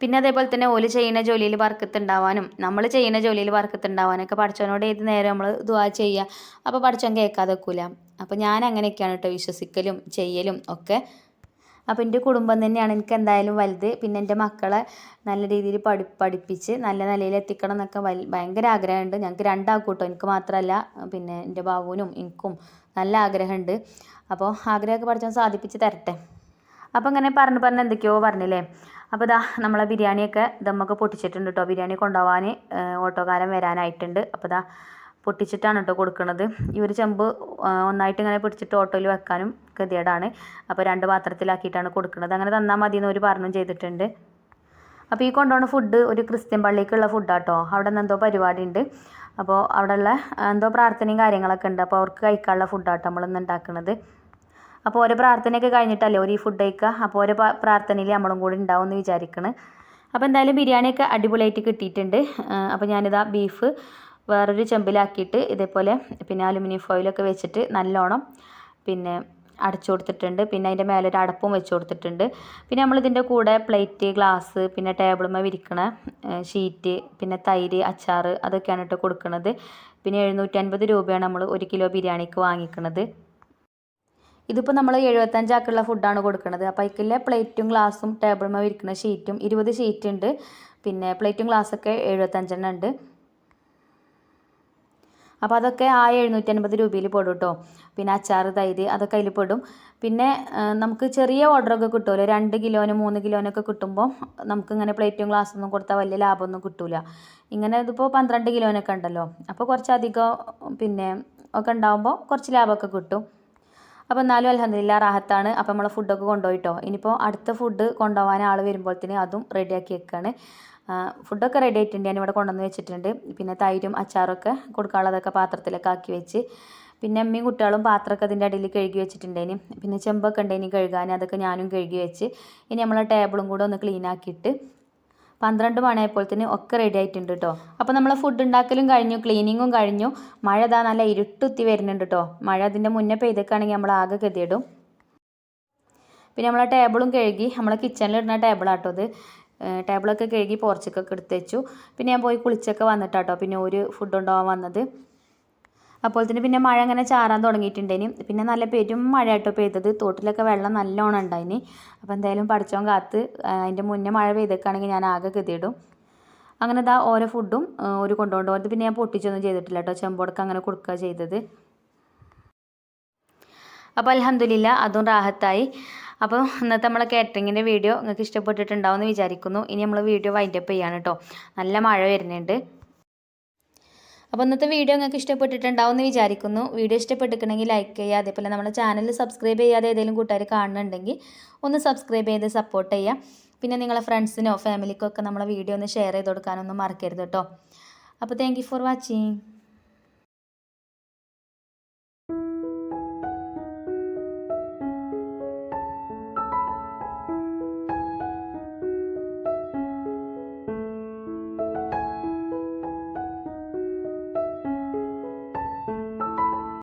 പിന്നെ അതേപോലെ തന്നെ ഓല് ചെയ്യുന്ന ജോലിയിൽ ബർക്കത്ത് ഉണ്ടാവാനും നമ്മൾ ചെയ്യുന്ന ജോലിയിൽ ബർക്കത്ത് ഉണ്ടാവാനൊക്കെ പടച്ചവനോട് ഏത് നേരം നമ്മൾ ദുആ ചെയ്യുക. അപ്പോൾ പടച്ചവൻ കേൾക്കാതെ വെക്കൂല. അപ്പോൾ ഞാൻ അങ്ങനെയൊക്കെയാണ് കേട്ടോ വിശ്വസിക്കലും ചെയ്യലും ഒക്കെ. അപ്പോൾ എൻ്റെ കുടുംബം തന്നെയാണ് എനിക്ക് എന്തായാലും വലുത്. പിന്നെ എൻ്റെ മക്കളെ നല്ല രീതിയിൽ പഠിപ്പിച്ച് നല്ല നിലയിൽ എത്തിക്കണം എന്നൊക്കെ ഭയങ്കര ആഗ്രഹമുണ്ട്. ഞങ്ങൾക്ക് രണ്ടാൾക്കും കേട്ടോ, എനിക്ക് മാത്രമല്ല പിന്നെ എൻ്റെ ബാബുവിനും എനിക്കും നല്ല ആഗ്രഹമുണ്ട്. അപ്പോൾ ആഗ്രഹമൊക്കെ പഠിച്ചവൻ സാധിപ്പിച്ച് തരട്ടെ. അപ്പോൾ ഇങ്ങനെ പറഞ്ഞ് എന്തൊക്കെയോ പറഞ്ഞില്ലേ. അപ്പോൾ ഇതാ നമ്മളെ ബിരിയാണിയൊക്കെ ദമ്മൊക്കെ പൊട്ടിച്ചിട്ടുണ്ട് കേട്ടോ. ബിരിയാണി കൊണ്ടുപോകാൻ ഓട്ടോക്കാരൻ വരാനായിട്ടുണ്ട്. അപ്പോൾ ഇതാ പൊട്ടിച്ചിട്ടാണ് കേട്ടോ കൊടുക്കുന്നത്. ഈ ഒരു ചെമ്പ് ഒന്നായിട്ട് ഇങ്ങനെ പിടിച്ചിട്ട് ഓട്ടോയിൽ വെക്കാനും ഗതികേടാണ്. അപ്പോൾ 2 പാത്രത്തിലാക്കിയിട്ടാണ് കൊടുക്കുന്നത്. അങ്ങനെ തന്നാൽ മതി എന്ന് ഒരു പറഞ്ഞു ചെയ്തിട്ടുണ്ട്. അപ്പോൾ ഈ കൊണ്ടുപോകുന്ന ഫുഡ് ഒരു ക്രിസ്ത്യൻ പള്ളിക്കുള്ള ഫുഡാട്ടോ. അവിടെ നിന്ന് എന്തോ പരിപാടി ഉണ്ട്. അപ്പോൾ അവിടെയുള്ള എന്തോ പ്രാർത്ഥനയും കാര്യങ്ങളൊക്കെ ഉണ്ട്. അപ്പോൾ അവർക്ക് കഴിക്കാനുള്ള ഫുഡാട്ടോ നമ്മളിന്ന് ഉണ്ടാക്കുന്നത്. അപ്പോൾ ഓരോ പ്രാർത്ഥനയൊക്കെ കഴിഞ്ഞിട്ടല്ലേ ഒരു ഈ ഫുഡ് കഴിക്കുക. അപ്പോൾ ഓരോ പ്രാർത്ഥനയിൽ നമ്മളും കൂടി ഉണ്ടാവും എന്ന് വിചാരിക്കണം. അപ്പോൾ എന്തായാലും ബിരിയാണിയൊക്കെ അടിപൊളിയായിട്ട് കിട്ടിയിട്ടുണ്ട്. അപ്പോൾ ഞാനിതാ ബീഫ് വേറൊരു ചെമ്പിലാക്കിയിട്ട് ഇതേപോലെ പിന്നെ അലുമിനിയം ഫോയിലൊക്കെ വെച്ചിട്ട് നല്ലോണം പിന്നെ അടച്ചു കൊടുത്തിട്ടുണ്ട്. പിന്നെ അതിൻ്റെ മേലെ ഒരു അടപ്പും വെച്ച് കൊടുത്തിട്ടുണ്ട്. പിന്നെ നമ്മളിതിൻ്റെ കൂടെ പ്ലേറ്റ്, ഗ്ലാസ്, പിന്നെ ടേബിളുമ്മ വിരിക്കണ ഷീറ്റ്, പിന്നെ തൈര്, അച്ചാർ അതൊക്കെയാണ് ഇട്ട് കൊടുക്കുന്നത്. പിന്നെ 750 രൂപയാണ് നമ്മൾ 1 കിലോ ബിരിയാണിക്ക് വാങ്ങിക്കുന്നത്. ഇതിപ്പോൾ നമ്മൾ 75 ആക്കുള്ള ഫുഡാണ് കൊടുക്കുന്നത്. അപ്പോൾ അതിലെ പ്ലേറ്റും ഗ്ലാസും ടേബിളുമ്മ വിരിക്കുന്ന ഷീറ്റും 20 ഷീറ്റ് ഉണ്ട്. പിന്നെ പ്ലേറ്റും ഗ്ലാസ്സൊക്കെ 75 ഉണ്ട്. അപ്പോൾ അതൊക്കെ ആ 750 രൂപയിൽ പെടും കേട്ടോ. പിന്നെ അച്ചാർ, തൈര് അതൊക്കെ അതിൽ പെടും. പിന്നെ നമുക്ക് ചെറിയ ഓർഡറൊക്കെ കിട്ടുമല്ലോ, 2 കിലോന് 3 കിലോനൊക്കെ കിട്ടുമ്പോൾ നമുക്കിങ്ങനെ പ്ലേറ്റും ഗ്ലാസ്സൊന്നും കൊടുത്താൽ വലിയ ലാഭമൊന്നും കിട്ടില്ല. ഇങ്ങനെ ഇതിപ്പോൾ 12 കിലോനൊക്കെ ഉണ്ടല്ലോ. അപ്പോൾ കുറച്ചധികം പിന്നെ ഒക്കെ ഉണ്ടാകുമ്പോൾ കുറച്ച് ലാഭമൊക്കെ കിട്ടും. അപ്പോൾ എന്നാലും അൽഹംദുലില്ലാ റാഹത്താണ്. അപ്പോൾ നമ്മളെ ഫുഡൊക്കെ കൊണ്ടുപോയിട്ടോ. ഇനിയിപ്പോൾ അടുത്ത ഫുഡ് കൊണ്ടുപോകാൻ ആൾ വരുമ്പോഴത്തേന് അതും റെഡിയാക്കി വെക്കുകയാണ്. ഫുഡൊക്കെ റെഡി ആയിട്ടുണ്ട്, ഞാനിവിടെ കൊണ്ടുവന്ന് വെച്ചിട്ടുണ്ട്. പിന്നെ തൈരും അച്ചാറൊക്കെ കൊടുക്കാനുള്ളതൊക്കെ പാത്രത്തിലൊക്കെ ആക്കി വെച്ച് പിന്നെ അമ്മയും കുട്ടികളും പാത്രമൊക്കെ അതിൻ്റെ അടിയിൽ കഴുകി വെച്ചിട്ടുണ്ടേനി. പിന്നെ ചെമ്പൊക്കെ ഉണ്ടേനി കഴുകാൻ, അതൊക്കെ ഞാനും കഴുകി വെച്ച് ഇനി നമ്മളെ ടേബിളും കൂടെ ഒന്ന് ക്ലീൻ ആക്കിയിട്ട് 12 മണിയായപ്പോഴത്തേന് ഒക്കെ റെഡി ആയിട്ടുണ്ട് കേട്ടോ. അപ്പോൾ നമ്മളെ ഫുഡ് ഉണ്ടാക്കലും കഴിഞ്ഞു, ക്ലീനിങ്ങും കഴിഞ്ഞു. മഴ ഇതാ നല്ല ഇരുട്ടുത്തി വരുന്നുണ്ട് കേട്ടോ. മഴ അതിൻ്റെ മുന്നേ പെയ്തൊക്കെയാണെങ്കിൽ നമ്മൾ ആകെ ഗതിയിടും. പിന്നെ നമ്മളെ ടേബിളും കഴുകി, നമ്മളെ കിച്ചണിലിടുന്ന ടേബിളാട്ടോ ഇത്. ടേബിളൊക്കെ കഴുകി പോർച്ചൊക്കെ എടുത്ത് വെച്ചു. പിന്നെ ഞാൻ പോയി കുളിച്ചൊക്കെ വന്നിട്ടാട്ടോ പിന്നെ ഒരു ഫുഡ് കൊണ്ടുപോകാൻ വന്നത്. അപ്പോൾ തന്നെ പിന്നെ മഴ അങ്ങനെ ചാറാൻ തുടങ്ങിയിട്ടുണ്ടേനി. പിന്നെ നല്ല പെരും മഴ കേട്ടോ പെയ്തത്. തോട്ടിലൊക്കെ വെള്ളം നല്ലോണം ഉണ്ടായിനി. അപ്പോൾ എന്തായാലും പഠിച്ചോൻ കാത്ത് അതിൻ്റെ മുന്നേ മഴ പെയ്തൊക്കെയാണെങ്കിൽ ഞാൻ ആകെ ഗതിയിടും. അങ്ങനെ ഇതാ ഓരോ ഫുഡും ഒരു കൊണ്ടുപോകേണ്ടത്. പിന്നെ ഞാൻ പൊട്ടിച്ചൊന്നും ചെയ്തിട്ടില്ല കേട്ടോ, ചെമ്പോടൊക്കെ അങ്ങനെ കൊടുക്കുക ചെയ്തത്. അപ്പോൾ അൽഹംദുലില്ലാ അതും റാഹത്തായി. അപ്പോൾ ഇന്നത്തെ നമ്മളെ കാറ്ററിങ്ങിൻ്റെ വീഡിയോ നിങ്ങൾക്ക് ഇഷ്ടപ്പെട്ടിട്ടുണ്ടാവും എന്ന് വിചാരിക്കുന്നു. ഇനി നമ്മൾ വീഡിയോ വൈൻഡപ്പ് ചെയ്യാണ് കേട്ടോ, നല്ല മഴ വരുന്നുണ്ട്. അപ്പോൾ ഇന്നത്തെ വീഡിയോ നിങ്ങൾക്ക് ഇഷ്ടപ്പെട്ടിട്ടുണ്ടാവും എന്ന് വിചാരിക്കുന്നു. വീഡിയോ ഇഷ്ടപ്പെട്ടിട്ടുണ്ടെങ്കിൽ ലൈക്ക് ചെയ്യുക. അതേപോലെ നമ്മുടെ ചാനൽ സബ്സ്ക്രൈബ് ചെയ്യാതെ ഏതെങ്കിലും കൂട്ടുകാർ കാണുന്നുണ്ടെങ്കിൽ ഒന്ന് സബ്സ്ക്രൈബ് ചെയ്ത് സപ്പോർട്ട് ചെയ്യുക. പിന്നെ നിങ്ങളെ ഫ്രണ്ട്സിനോ ഫാമിലിക്കോ ഒക്കെ നമ്മളെ വീഡിയോ ഒന്ന് ഷെയർ ചെയ്ത് കൊടുക്കാനൊന്നും മറക്കരുത് കേട്ടോ. അപ്പോൾ താങ്ക് യു ഫോർ വാച്ചിങ്.